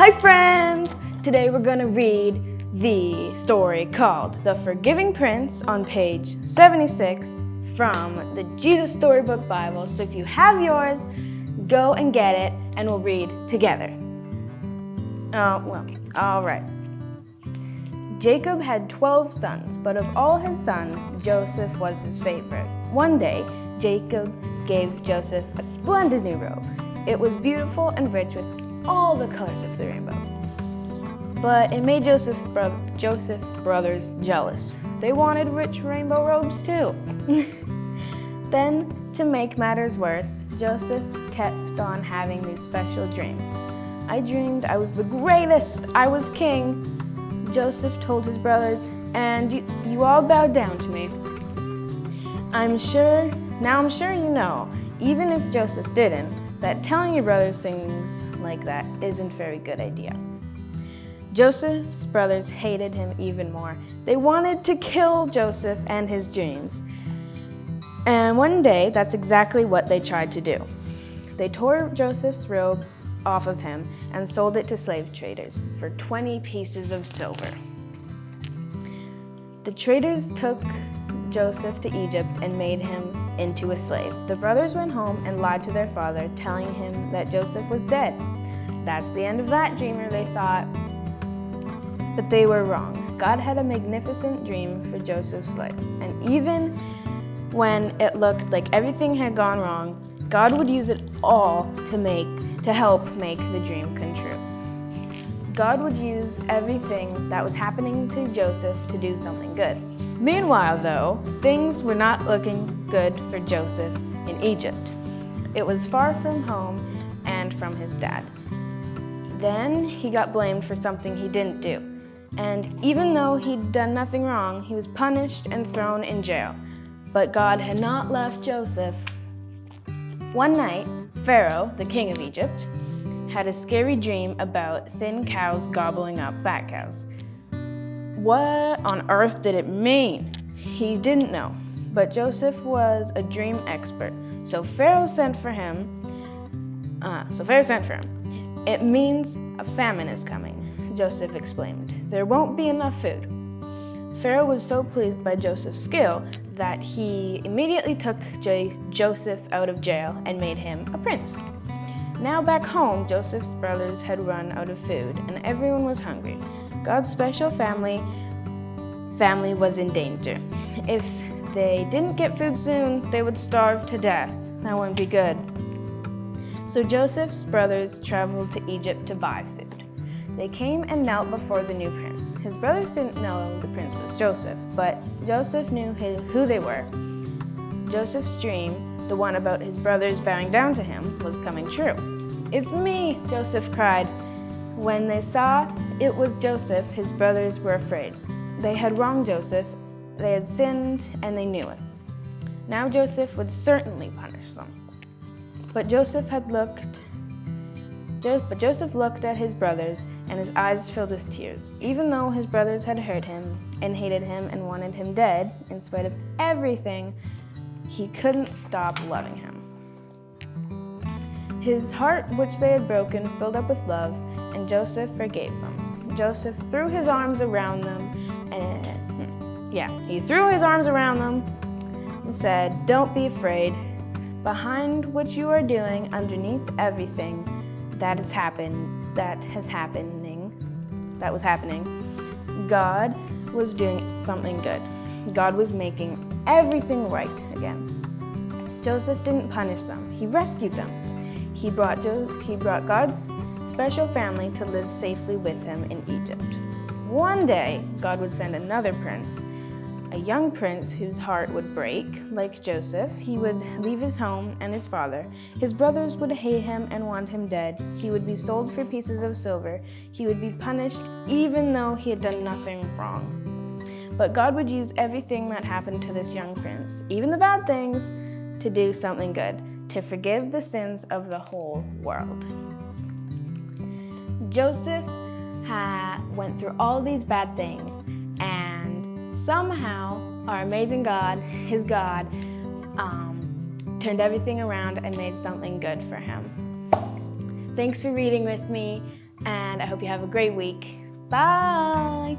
Hi friends! Today we're going to read the story called The Forgiving Prince on page 76 from the Jesus Storybook Bible. So if you have yours, go and get it and we'll read together. All right. Jacob had 12 sons, but of all his sons, Joseph was his favorite. One day, Jacob gave Joseph a splendid new robe. It was beautiful and rich with all the colors of the rainbow. But it made Joseph's brothers jealous. They wanted rich rainbow robes too. Then, to make matters worse, Joseph kept on having these special dreams. I dreamed I was the greatest, I was king, Joseph told his brothers, and you all bowed down to me. I'm sure you know, even if Joseph didn't, that telling your brothers things like that isn't a very good idea. Joseph's brothers hated him even more. They wanted to kill Joseph and his dreams. And one day, that's exactly what they tried to do. They tore Joseph's robe off of him and sold it to slave traders for 20 pieces of silver. The traders took Joseph to Egypt and made him into a slave. The brothers went home and lied to their father, telling him that Joseph was dead. That's the end of that dreamer, they thought. But they were wrong. God had a magnificent dream for Joseph's life, and even when it looked like everything had gone wrong, God would use it all to help make the dream come true. God would use everything that was happening to Joseph to do something good. Meanwhile, though, things were not looking good for Joseph in Egypt. It was far from home and from his dad. Then he got blamed for something he didn't do. And even though he'd done nothing wrong, he was punished and thrown in jail. But God had not left Joseph. One night, Pharaoh, the king of Egypt, had a scary dream about thin cows gobbling up fat cows. What on earth did it mean? He didn't know, but Joseph was a dream expert, so Pharaoh sent for him. It means a famine is coming, Joseph explained. There won't be enough food. Pharaoh was so pleased by Joseph's skill that he immediately took Joseph out of jail and made him a prince. Now back home, Joseph's brothers had run out of food and everyone was hungry. God's special family was in danger. If they didn't get food soon, they would starve to death. That wouldn't be good. So Joseph's brothers traveled to Egypt to buy food. They came and knelt before the new prince. His brothers didn't know the prince was Joseph, but Joseph knew who they were. Joseph's dream, the one about his brothers bowing down to him, was coming true. "It's me," Joseph cried. When they saw it was Joseph, his brothers were afraid. They had wronged Joseph, they had sinned, and they knew it. Now Joseph would certainly punish them. But Joseph looked at his brothers, and his eyes filled with tears. Even though his brothers had hurt him and hated him and wanted him dead, in spite of everything, he couldn't stop loving him. His heart, which they had broken, filled up with love, and Joseph forgave them. Joseph threw his arms around them, and said, "Don't be afraid. Behind what you are doing, underneath everything that was happening, God was doing something good. God was making everything right again." Joseph didn't punish them. He rescued them. He brought God's special family to live safely with him in Egypt. One day, God would send another prince, a young prince whose heart would break. Like Joseph, he would leave his home and his father. His brothers would hate him and want him dead. He would be sold for pieces of silver. He would be punished even though he had done nothing wrong. But God would use everything that happened to this young prince, even the bad things, to do something good, to forgive the sins of the whole world. Joseph went through all these bad things, and somehow our amazing God, his God, turned everything around and made something good for him. Thanks for reading with me, and I hope you have a great week. Bye!